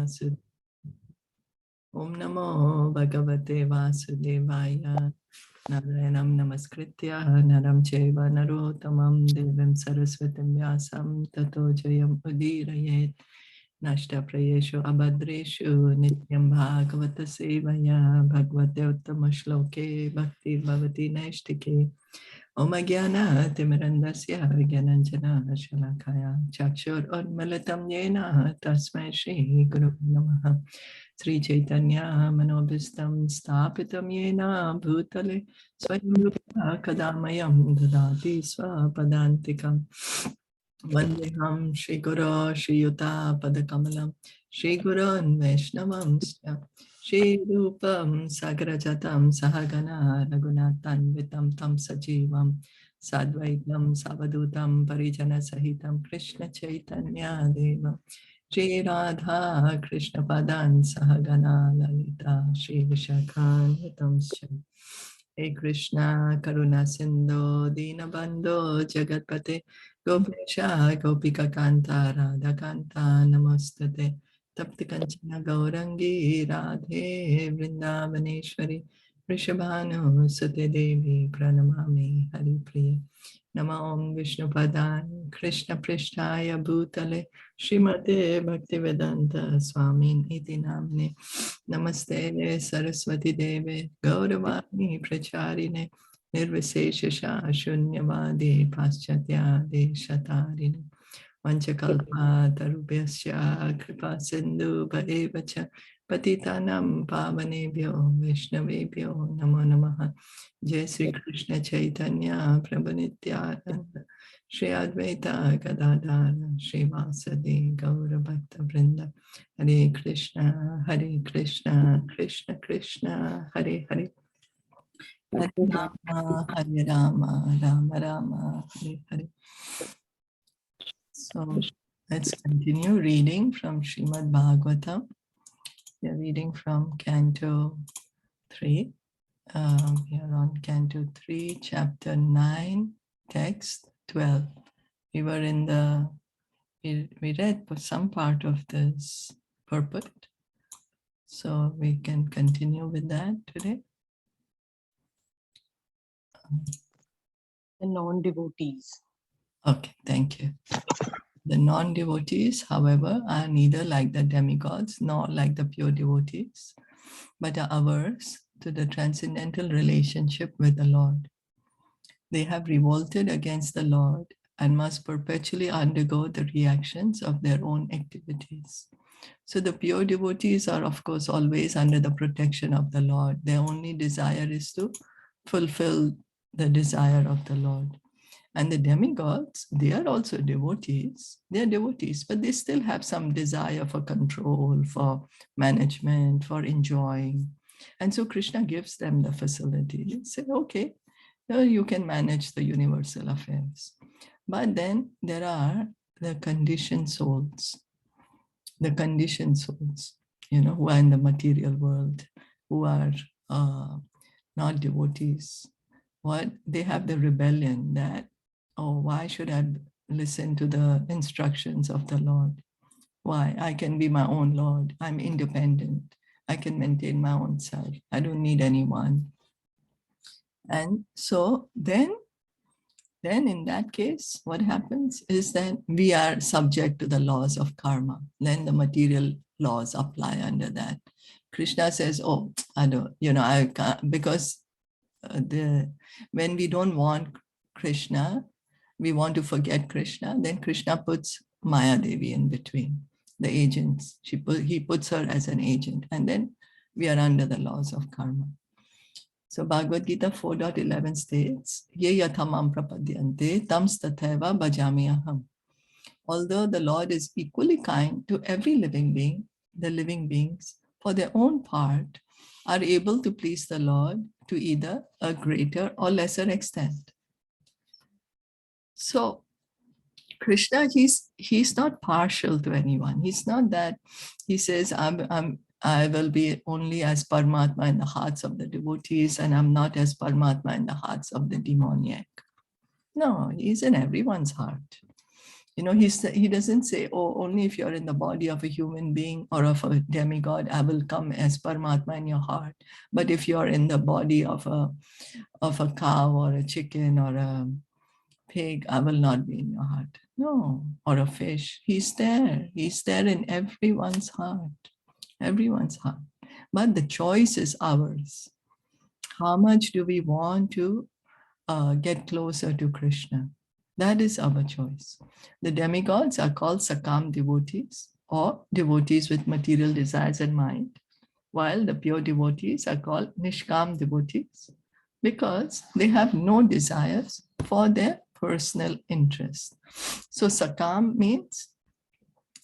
Vasudevaya. Om Namo Bhagavate Vasudevaya. Narayanam Namaskritya Naram Chaiva Narottamam Devim Saraswatim Vyasam Tato Jayam Udirayet. Nashta Prayeshu Abhadreshu Nityam Bhagavata Sevaya Bhagavate Uttama Shloke Bhakti Bhavati Naishtike. Om Jnana Timirandasya Gyananjana Shalakaya Chakshur Unmalatam Yena Tasmai Shri Guru Namaha. Sri Chaitanya Manobhistam Stapitam Yena Bhutale Swayamrupa Kadamayam Dadati Swapadantikam. Vandeham Shri Guru Shri Yuta Padakamalam Shri Gurun Vaishnavam Shri Rupam Sagrajatam Sahagana Raghunathan Vitam Tam Sajivam Sadvaitam Savadutam Parijana Sahitam Krishna Chaitanya Deva Shri Radha Krishna Padan Sahagana Lalita Shri Vishakhan Vitam Hey Krishna Karuna Sindhu Dinabandhu Jagatpate Gopesha Gopika Kanta Radha Kanta Namastate Tapti Kanchana Gaurangi Radhe Vrindavaneshwari Rishabhanu Sate Devi Pranamami Hari Priya Nama Om Vishnu Padan Krishna Prishtaya Bhutale Srimate Bhaktivedanta Swamin Iti Namne Namaste Saraswati Deve Gauravani Pracharine Nirviseshasha Shunyavadi Paschatya Deshatarine Vanchakalpa Tarubhyasya Kripa Sindhu Bhaevacha Patitanam Pavanebhyo Vaishnavebhyo Namo Namaha. Jai Sri Krishna Chaitanya Prabhu Nityananda Shri Advaita Gadadhara Shri Vasadi Gaura Bhakta Vrinda. Hare Krishna Krishna Krishna Hare Hare Hare Rama Rama Rama Hare Hare. So let's continue reading from Srimad Bhagavatam. We are reading from Canto 3. We are on Canto 3, Chapter 9, Text 12. We were in the, we read some part of this purport. So we can continue with that today. The non-devotees. Okay, thank you. The non-devotees, however, are neither like the demigods nor like the pure devotees, but are averse to the transcendental relationship with the Lord. They have revolted against the Lord and must perpetually undergo the reactions of their own activities. So the pure devotees are, of course, always under the protection of the Lord. Their only desire is to fulfill the desire of the Lord. And the demigods, they are also devotees. They are devotees, but they still have some desire for control, for management, for enjoying. And so Krishna gives them the facility. He said, okay, you can manage the universal affairs. But then there are the conditioned souls, who are in the material world, who are not devotees. What they have the rebellion that, oh, why should I listen to the instructions of the Lord? Why? I can be my own Lord. I'm independent. I can maintain my own self. I don't need anyone. And so then in that case, what happens is that we are subject to the laws of karma. Then the material laws apply under that. Krishna says, oh, I don't, I can't, because when we don't want Krishna, we want to forget Krishna, then Krishna puts Maya Devi in between, the agents. He puts her as an agent, and then we are under the laws of karma. So Bhagavad Gita 4.11 states, Ye yathamam prapadyante tams tatheva bhajami aham. Although the Lord is equally kind to every living being, the living beings, for their own part, are able to please the Lord to either a greater or lesser extent. So Krishna, he's not partial to anyone. He's not that he says, I will be only as Paramatma in the hearts of the devotees, and I'm not as Paramatma in the hearts of the demoniac. No, he's in everyone's heart. You know, he doesn't say, oh, only if you're in the body of a human being or of a demigod, I will come as Paramatma in your heart. But if you're in the body of a cow or a chicken or a pig, I will not be in your heart. No, or a fish. He's there. He's there in everyone's heart, everyone's heart. But the choice is ours. How much do we want to get closer to Krishna? That is our choice. The demigods are called Sakam devotees or devotees with material desires in mind, while the pure devotees are called Nishkam devotees because they have no desires for their personal interest. So Sakam means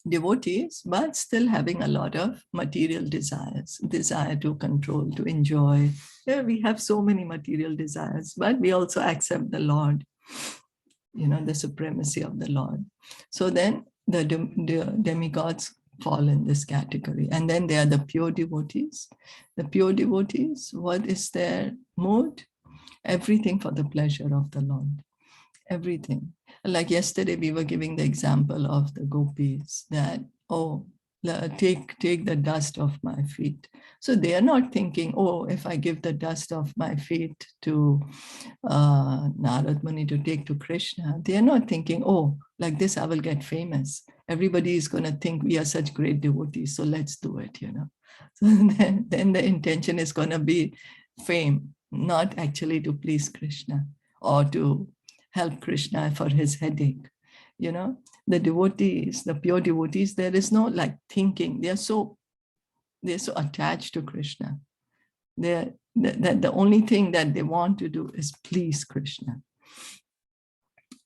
devotees, but still having a lot of material desires, desire to control, to enjoy. Yeah, we have so many material desires, but we also accept the Lord, you know, the supremacy of the Lord. So then the demigods fall in this category. And then there are the pure devotees. The pure devotees, what is their mood? Everything for the pleasure of the Lord. Everything. Like yesterday, we were giving the example of the gopis that, oh, take the dust off my feet. So they are not thinking, oh, if I give the dust off my feet to Narad Muni to take to Krishna, they are not thinking, oh, like this I will get famous. Everybody is going to think we are such great devotees, so let's do it, you know. So then the intention is going to be fame, not actually to please Krishna or to help Krishna for his headache. You know, the devotees, the pure devotees, there is no like thinking. They're so attached to Krishna. The only thing that they want to do is please Krishna.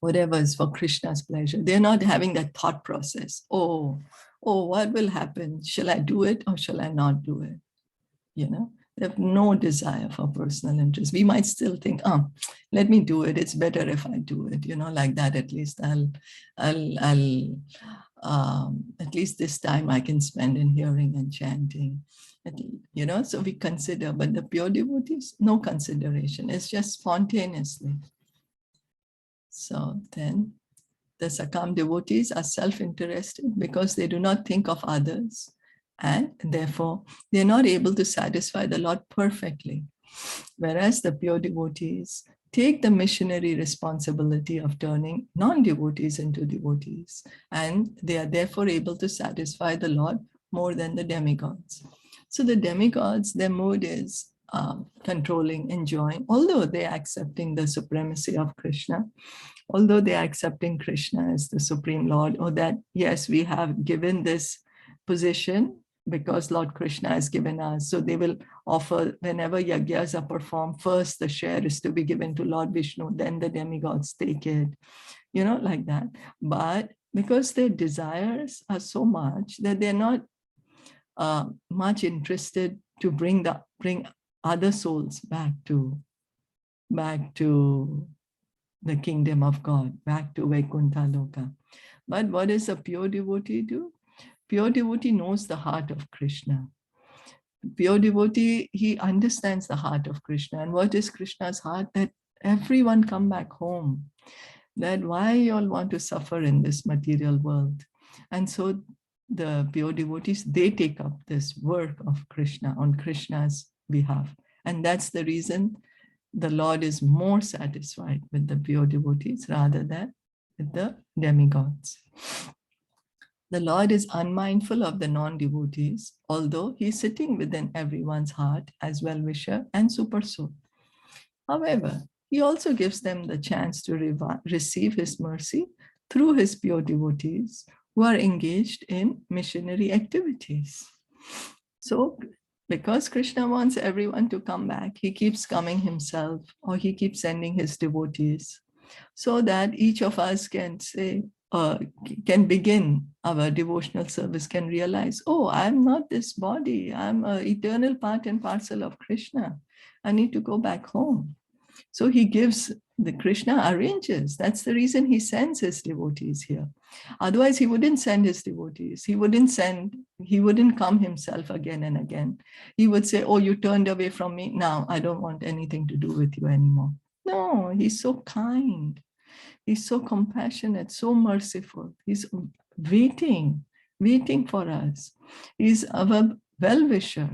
Whatever is for Krishna's pleasure. They're not having that thought process. Oh, what will happen? Shall I do it or shall I not do it? You know, they have no desire for personal interest. We might still think, let me do it. It's better if I do it, you know, like that. At least at least this time I can spend in hearing and chanting, you know, so we consider, but the pure devotees, no consideration. It's just spontaneously. So then the Sakam devotees are self-interested because they do not think of others. And therefore, they're not able to satisfy the Lord perfectly. Whereas the pure devotees take the missionary responsibility of turning non-devotees into devotees. And they are therefore able to satisfy the Lord more than the demigods. So the demigods, their mood is controlling, enjoying, although they are accepting the supremacy of Krishna, although they are accepting Krishna as the Supreme Lord, or that, yes, we have given this position because Lord Krishna has given us. So they will offer, whenever yagyas are performed, first the share is to be given to Lord Vishnu, then the demigods take it, you know, like that. But because their desires are so much that they're not much interested to bring other souls back to the kingdom of God, back to Vaikuntha Loka. But what does a pure devotee do? Pure devotee knows the heart of Krishna. Pure devotee, he understands the heart of Krishna. And what is Krishna's heart? That everyone come back home. That why you all want to suffer in this material world? And so the pure devotees, they take up this work of Krishna on Krishna's behalf. And that's the reason the Lord is more satisfied with the pure devotees rather than with the demigods. The Lord is unmindful of the non-devotees, although he is sitting within everyone's heart as well-wisher and super soul. However, he also gives them the chance to receive his mercy through his pure devotees who are engaged in missionary activities. So, because Krishna wants everyone to come back, he keeps coming himself, or he keeps sending his devotees, so that each of us can say, can begin our devotional service, can realize, oh, I'm not this body, I'm an eternal part and parcel of Krishna. I need to go back home. So he gives, the Krishna arranges. That's the reason he sends his devotees here. Otherwise, he wouldn't send his devotees. He wouldn't come himself again and again. He would say, oh, you turned away from me. Now I don't want anything to do with you anymore. No, he's so kind. He's so compassionate, so merciful. He's waiting for us. He's our well-wisher.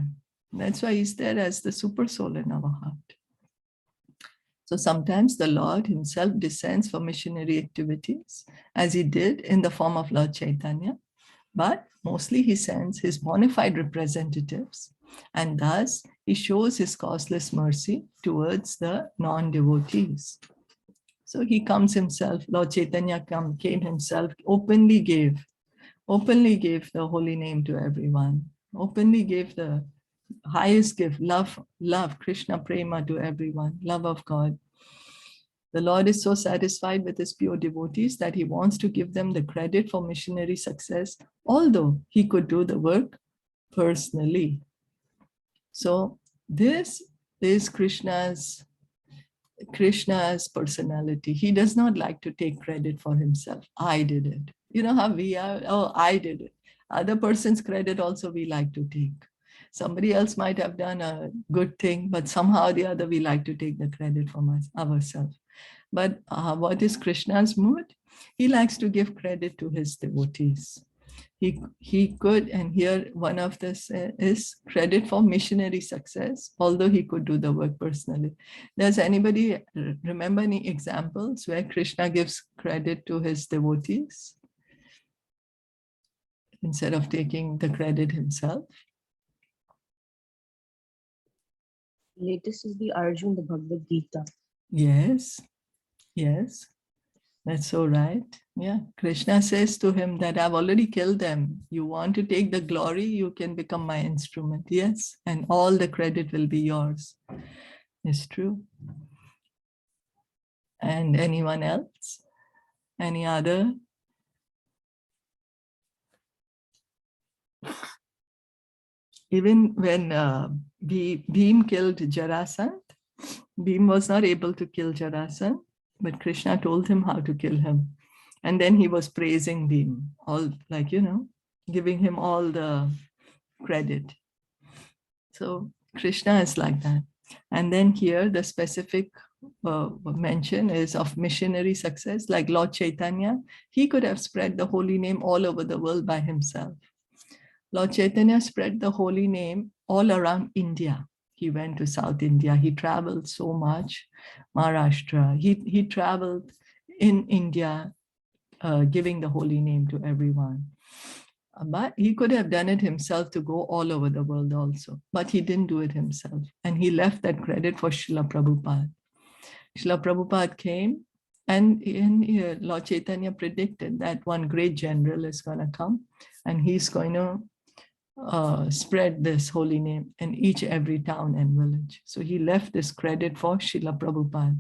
That's why he's there as the super soul in our heart. So sometimes the Lord himself descends for missionary activities, as he did in the form of Lord Chaitanya, but mostly he sends his bona fide representatives, and thus he shows his causeless mercy towards the non-devotees. So he comes himself, Lord Chaitanya came himself, openly gave the holy name to everyone, openly gave the highest gift, love, Krishna prema to everyone, love of God. The Lord is so satisfied with his pure devotees that he wants to give them the credit for missionary success, although he could do the work personally. So this is Krishna's personality. He does not like to take credit for himself. I did it. You know how we are? Oh, I did it. Other person's credit also we like to take. Somebody else might have done a good thing, but somehow or the other we like to take the credit from ourselves. But what is Krishna's mood? He likes to give credit to his devotees. He could, and here one of this is credit for missionary success, although he could do the work personally. Does anybody remember any examples where Krishna gives credit to his devotees instead of taking the credit himself? Latest is the Arjun, the Bhagavad Gita. Yes, yes. That's so right. Yeah. Krishna says to him that I've already killed them. You want to take the glory, you can become my instrument. Yes. And all the credit will be yours. It's true. And anyone else? Any other? Even when Bhim killed Jarasandh, Bhim was not able to kill Jarasandh, but Krishna told him how to kill him. And then he was praising Bhim, all like, giving him all the credit. So Krishna is like that. And then here the specific mention is of missionary success, like Lord Chaitanya. He could have spread the holy name all over the world by himself. Lord Chaitanya spread the holy name all around India. He went to South India. He traveled so much, Maharashtra. He traveled in India, giving the holy name to everyone. But he could have done it himself to go all over the world also. But he didn't do it himself. And he left that credit for Srila Prabhupada. Srila Prabhupada came, and Lord Chaitanya predicted that one great general is going to come, and he's going to spread this holy name in every town and village. So he left this credit for Srila Prabhupada.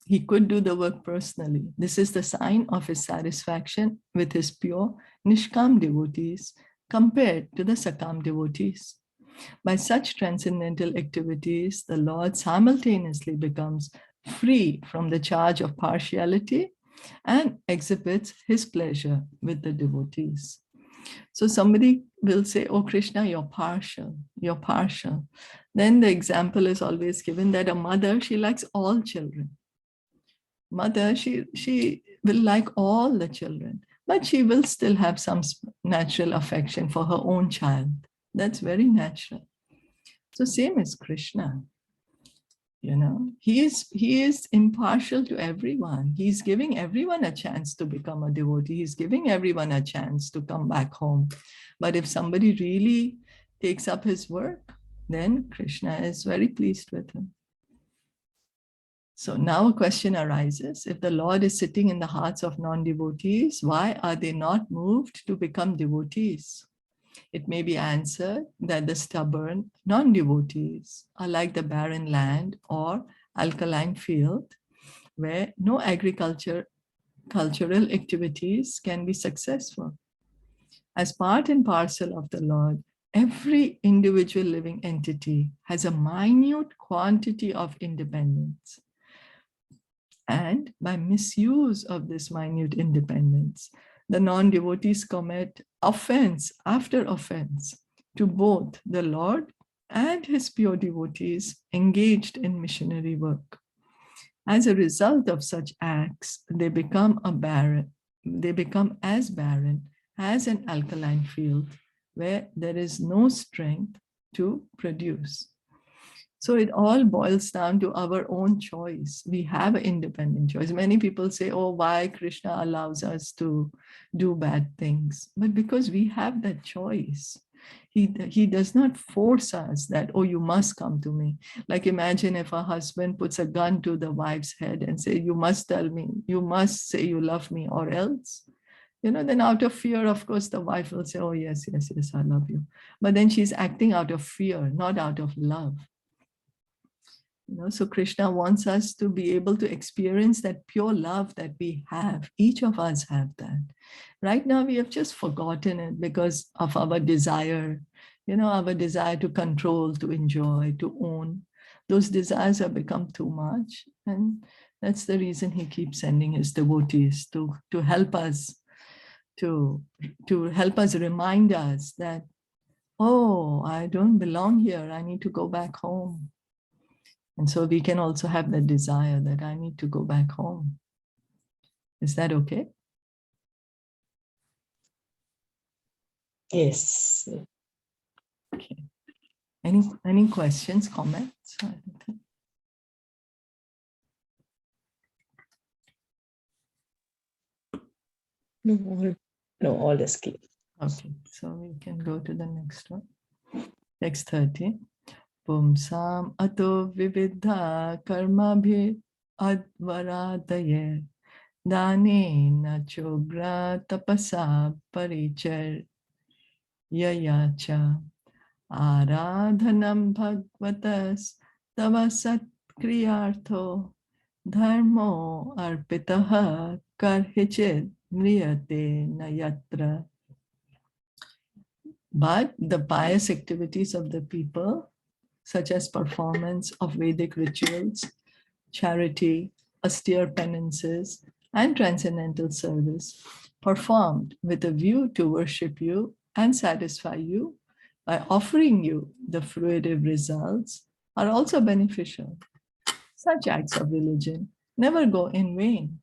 He could do the work personally. This is the sign of his satisfaction with his pure Nishkam devotees compared to the Sakam devotees. By such transcendental activities, the Lord simultaneously becomes free from the charge of partiality and exhibits his pleasure with the devotees. So somebody will say, oh, Krishna, you're partial. Then the example is always given that a mother, she likes all children. Mother, she will like all the children, but she will still have some natural affection for her own child. That's very natural. So same as Krishna. He is impartial to everyone. He's giving everyone a chance to become a devotee. He's giving everyone a chance to come back home. But if somebody really takes up his work, then Krishna is very pleased with him. So now a question arises. If the Lord is sitting in the hearts of non-devotees, why are they not moved to become devotees? It may be answered that the stubborn non-devotees are like the barren land or alkaline field where no cultural activities can be successful. As part and parcel of the Lord, every individual living entity has a minute quantity of independence. And by misuse of this minute independence, the non-devotees commit offense after offense to both the Lord and his pure devotees engaged in missionary work. As a result of such acts, they become as barren as an alkaline field where there is no strength to produce. So it all boils down to our own choice. We have an independent choice. Many people say, oh, why Krishna allows us to do bad things? But because we have that choice. He does not force us that, oh, you must come to me. Like imagine if a husband puts a gun to the wife's head and say, you must tell me, you must say you love me or else. Then out of fear, of course, the wife will say, oh, yes, yes, yes, I love you. But then she's acting out of fear, not out of love. So Krishna wants us to be able to experience that pure love that we have. Each of us have that. Right now, we have just forgotten it because of our desire, our desire to control, to enjoy, to own. Those desires have become too much. And that's the reason he keeps sending his devotees to help us, to help us remind us that, oh, I don't belong here. I need to go back home. And so we can also have that desire that I need to go back home. Is that okay? Yes. Okay. Any questions, comments? No, all is clear. Okay, so we can go to the next one. Text 30. Pumsam ato vividha karmabhi advaradaye dane na chobra tapasa parichar yayacha aradhanam bhagvatas tavasat kriyartho dharmo arpitaha karhichit mriyate nayatra. But the pious activities of the people, such as performance of Vedic rituals, charity, austere penances, and transcendental service, performed with a view to worship you and satisfy you by offering you the fruitive results, are also beneficial. Such acts of religion never go in vain.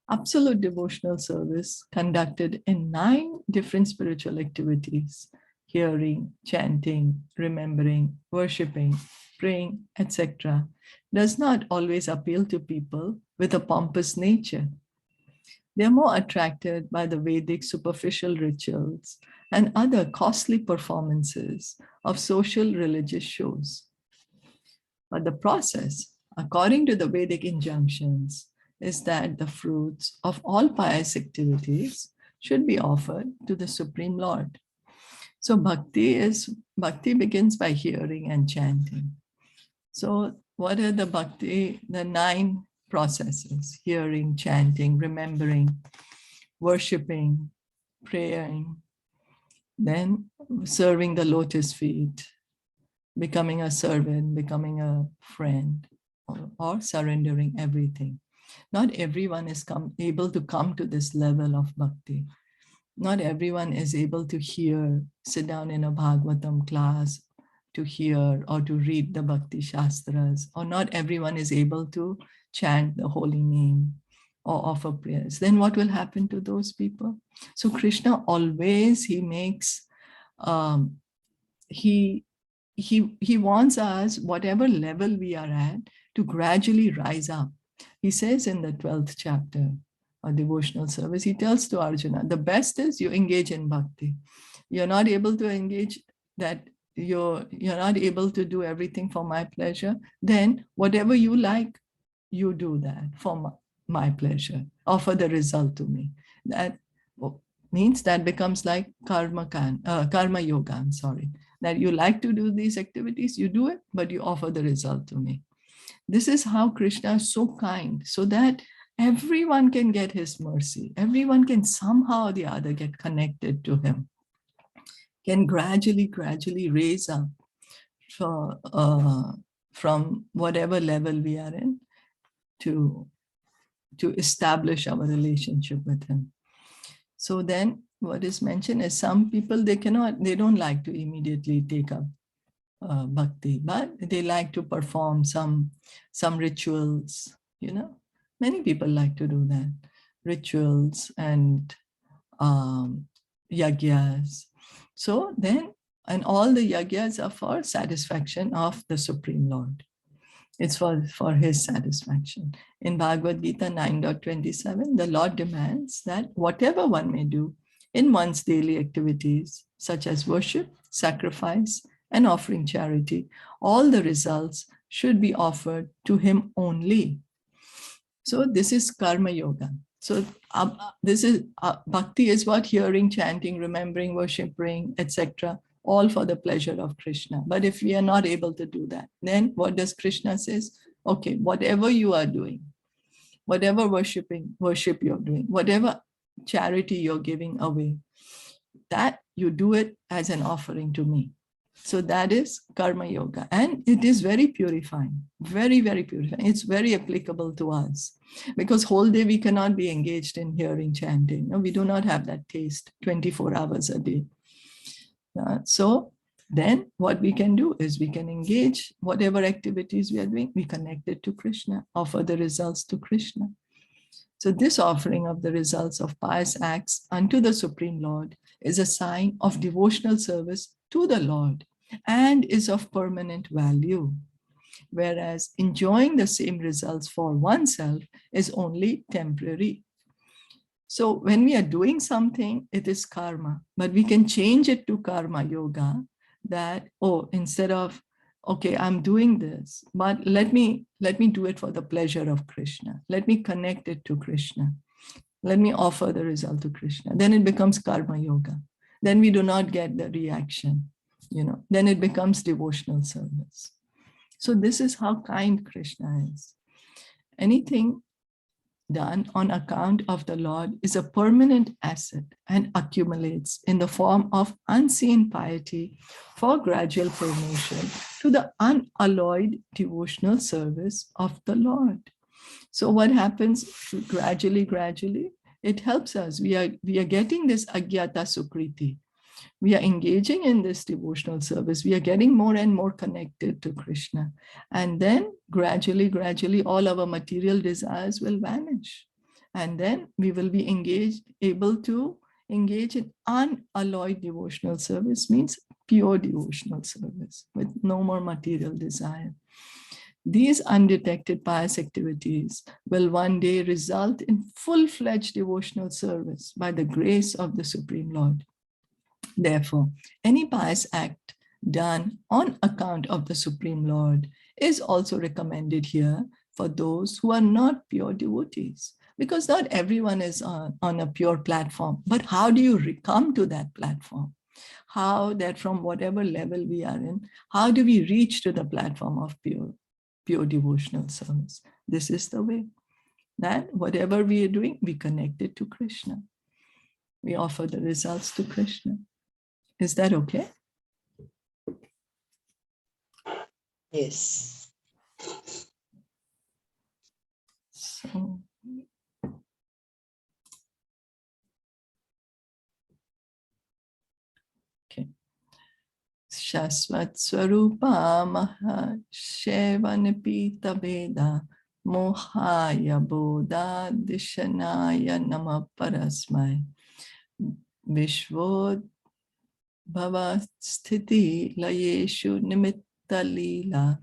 Absolute devotional service conducted in 9 different spiritual activities: hearing, chanting, remembering, worshipping, praying, etc., does not always appeal to people with a pompous nature. They are more attracted by the Vedic superficial rituals and other costly performances of social religious shows. But the process, according to the Vedic injunctions, is that the fruits of all pious activities should be offered to the Supreme Lord. So bhakti begins by hearing and chanting. So what are the 9 processes: hearing, chanting, remembering, worshipping, praying, then serving the lotus feet, becoming a servant, becoming a friend, or surrendering everything. Not everyone is able to come to this level of bhakti. Not everyone is able to hear, sit down in a Bhagavatam class to hear or to read the Bhakti Shastras, or not everyone is able to chant the holy name or offer prayers. Then what will happen to those people? So Krishna always, he makes, he wants us, whatever level we are at, to gradually rise up. He says in the 12th chapter, a devotional service, he tells to Arjuna, the best is you engage in bhakti. You're not able to engage that, you're not able to do everything for my pleasure, then whatever you like, you do that for my pleasure. Offer the result to me. That means that becomes like karma yoga, I'm sorry. That you like to do these activities, you do it, but you offer the result to me. This is how Krishna is so kind, so that everyone can get his mercy. Everyone can somehow or the other get connected to him, can gradually raise up from whatever level we are in to establish our relationship with him. So then what is mentioned is some people, they don't like to immediately take up bhakti, but they like to perform some rituals, you know. Many people like to do that, rituals and yagyas. So then, and all the yagyas are for satisfaction of the Supreme Lord. It's for his satisfaction. In Bhagavad Gita 9.27, the Lord demands that whatever one may do in one's daily activities, such as worship, sacrifice, and offering charity, all the results should be offered to him only. So this is karma yoga. So this is bhakti is what? Hearing, chanting, remembering, worshiping, etc. All for the pleasure of Krishna. But if we are not able to do that, then what does Krishna says? Okay, whatever you are doing, whatever worship you're doing, whatever charity you're giving away, that you do it as an offering to me. So that is karma yoga, and it is very purifying, very, very purifying. It's very applicable to us because whole day we cannot be engaged in hearing, chanting. No, we do not have that taste 24 hours a day. So then what we can do is we can engage whatever activities we are doing, we connect it to Krishna, offer the results to Krishna. So this offering of the results of pious acts unto the Supreme Lord is a sign of devotional service to the Lord and is of permanent value, whereas enjoying the same results for oneself is only temporary. So when we are doing something, it is karma, but we can change it to karma yoga, that, oh, instead of, okay, I'm doing this, but let me do it for the pleasure of Krishna. Let me connect it to Krishna. Let me offer the result to Krishna. Then it becomes karma yoga. Then we do not get the reaction, you know, then it becomes devotional service. So this is how kind Krishna is. Anything done on account of the Lord is a permanent asset and accumulates in the form of unseen piety for gradual promotion to the unalloyed devotional service of the Lord. So what happens gradually, it helps us. We are getting this agyata sukriti. We are engaging in this devotional service. We are getting more and more connected to Krishna. And then gradually, all our material desires will vanish. And then we will be able to engage in unalloyed devotional service, means pure devotional service with no more material desire. These undetected pious activities will one day result in full-fledged devotional service by the grace of the Supreme Lord. Therefore, any pious act done on account of the Supreme Lord is also recommended here for those who are not pure devotees, because not everyone is on a pure platform. But how do you come to that platform? How that from whatever level we are in, how do we reach to the platform of pure devotional service? This is the way that whatever we are doing, we connect it to Krishna. We offer the results to Krishna. Is that okay? Yes. So, okay. Shasvat Swarupa Maha Sheva Nipita Veda Mohaya Bodha Dishanaya Nama Parasmai Vishvod Bhava Sthiti Layeshu Nimitta Lila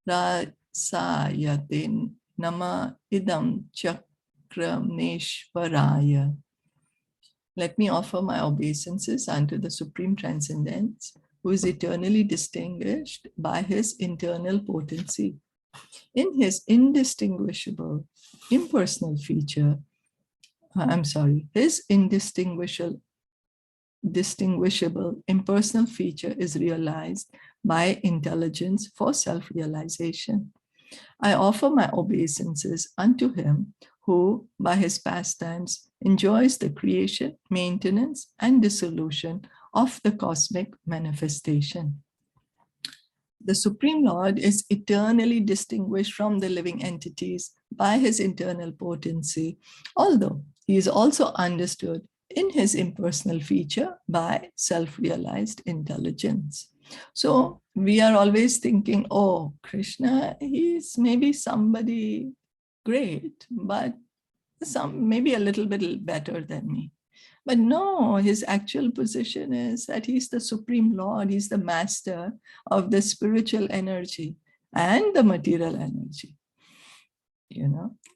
Rasayatin Nama Idam Chakramneshwaraya. Let me offer my obeisances unto the Supreme Transcendence, who is eternally distinguished by his internal potency. In his indistinguishable, impersonal feature, his distinguishable impersonal feature is realized by intelligence for self-realization. I offer my obeisances unto him who, by his pastimes, enjoys the creation, maintenance, and dissolution of the cosmic manifestation. The Supreme Lord is eternally distinguished from the living entities by his internal potency, although he is also understood in his impersonal feature by self-realized intelligence. So we are always thinking, oh, Krishna, he's maybe somebody great, but maybe a little bit better than me. But no, his actual position is that he's the Supreme Lord, he's the master of the spiritual energy and the material energy.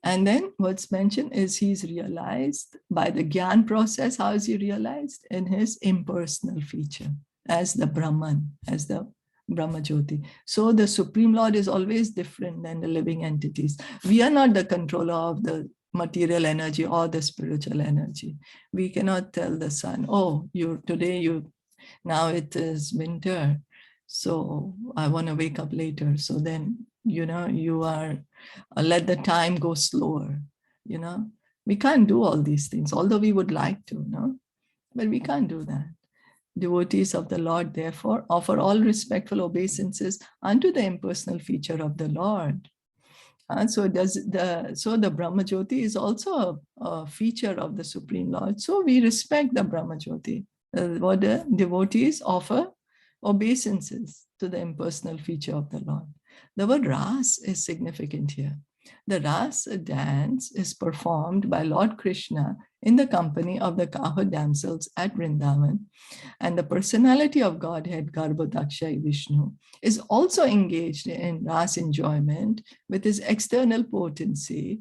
And then what's mentioned is he's realized by the Gyan process. How is he realized? In his impersonal feature as the Brahman, as the Brahma Jyoti. So the Supreme Lord is always different than the living entities. We are not the controller of the material energy or the spiritual energy. We cannot tell the sun, oh, now it is winter, so I want to wake up later. So then, you are, let the time go slower. We can't do all these things, although we would like to, but we can't do that. Devotees of the Lord, therefore, offer all respectful obeisances unto the impersonal feature of the Lord. So the Brahma Jyoti is also a feature of the Supreme Lord. So we respect the Brahma Jyoti. What the devotees offer obeisances to the impersonal feature of the Lord. The word ras is significant here. The ras dance is performed by Lord Krishna in the company of the Kaho damsels at Vrindavan, and the personality of Godhead, Garbhodaksha Vishnu, is also engaged in ras enjoyment with his external potency,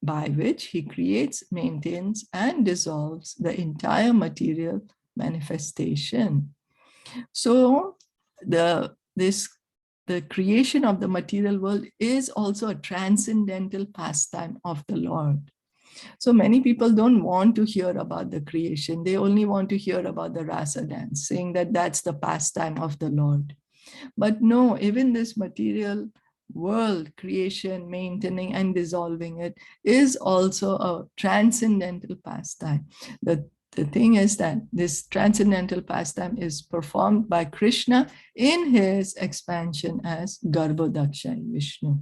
by which he creates, maintains, and dissolves the entire material manifestation. So the creation of the material world is also a transcendental pastime of the Lord. So many people don't want to hear about the creation. They only want to hear about the rasa dance, saying that that's the pastime of the Lord. But no, even this material world, creation, maintaining and dissolving it, is also a transcendental pastime. The thing is that this transcendental pastime is performed by Krishna in his expansion as Garbhodaksha Vishnu.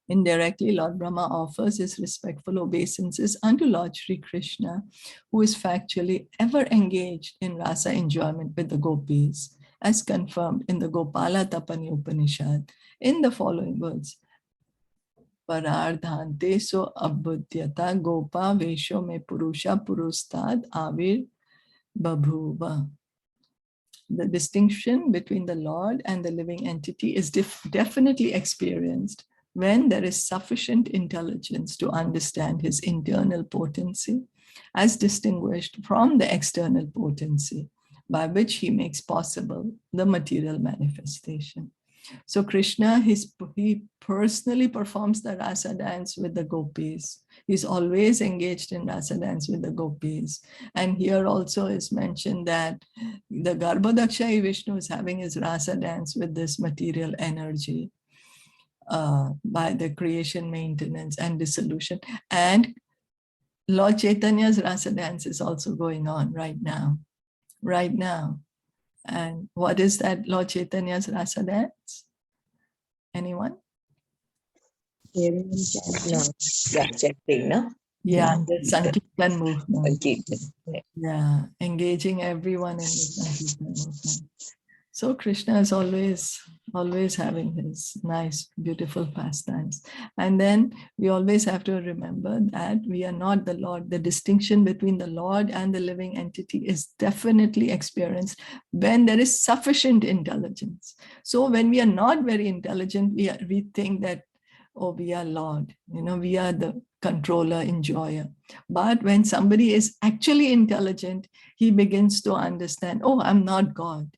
Indirectly, Lord Brahma offers his respectful obeisances unto Lord Sri Krishna, who is factually ever engaged in rasa enjoyment with the gopis, as confirmed in the Gopala Tapani Upanishad in the following words. Parardhante so abhudyata gopa vesho me purusha purustad avir babhuva. The distinction between the Lord and the living entity is definitely experienced when there is sufficient intelligence to understand his internal potency as distinguished from the external potency by which he makes possible the material manifestation. So Krishna, he personally performs the rasa dance with the gopis. He's always engaged in rasa dance with the gopis. And here also is mentioned that the Garbhodaksha Vishnu is having his rasa dance with this material energy by the creation, maintenance, and dissolution. And Lord Chaitanya's rasa dance is also going on right now. And what is that Lord Chaitanya's rasa dance? Anyone? Hearing and chanting. No. Yeah, chanting, no? Yeah, the Sankirtan movement. Sankirtan. Yeah, engaging everyone in the Sankirtan movement. So Krishna is always having his nice, beautiful pastimes. And then we always have to remember that we are not the Lord. The distinction between the Lord and the living entity is definitely experienced when there is sufficient intelligence. So when we are not very intelligent, we think that, oh, we are Lord, we are the controller, enjoyer. But when somebody is actually intelligent, he begins to understand, oh, I'm not God.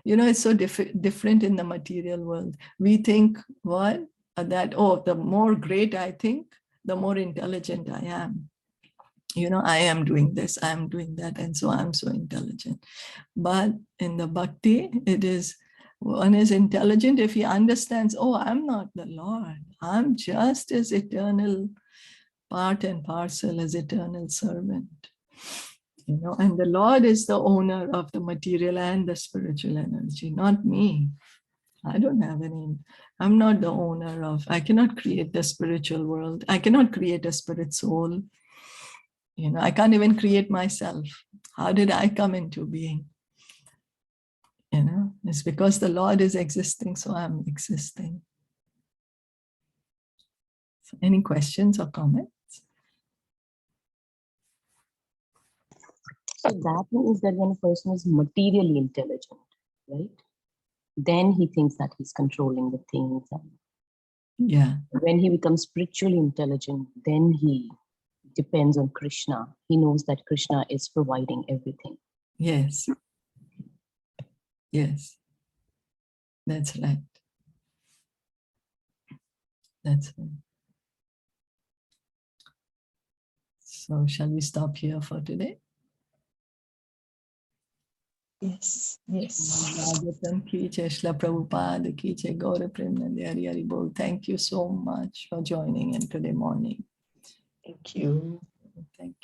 It's so different in the material world. We think that, oh, the more great I think, the more intelligent I am. I am doing this, I am doing that, and so I'm so intelligent. But in the bhakti, one is intelligent if he understands, oh, I'm not the Lord. I'm just his eternal part and parcel, as eternal servant. And the Lord is the owner of the material and the spiritual energy, not me. I don't have any, I'm not the owner I cannot create the spiritual world. I cannot create a spirit soul. I can't even create myself. How did I come into being? You know, it's because the Lord is existing, so I'm existing. So any questions or comments? So that means that when a person is materially intelligent, right? Then he thinks that he's controlling the things. And Yeah, when he becomes spiritually intelligent, then he depends on Krishna. He knows that Krishna is providing everything. yes. Yes. That's right. That's right. So shall we stop here for today? Yes. Yes. Bhagavatam ki jai, Srila Prabhupada ki jai, Gaura Premanande Hari Hari Bol. Thank you so much for joining in today morning. Thank you. Thank you.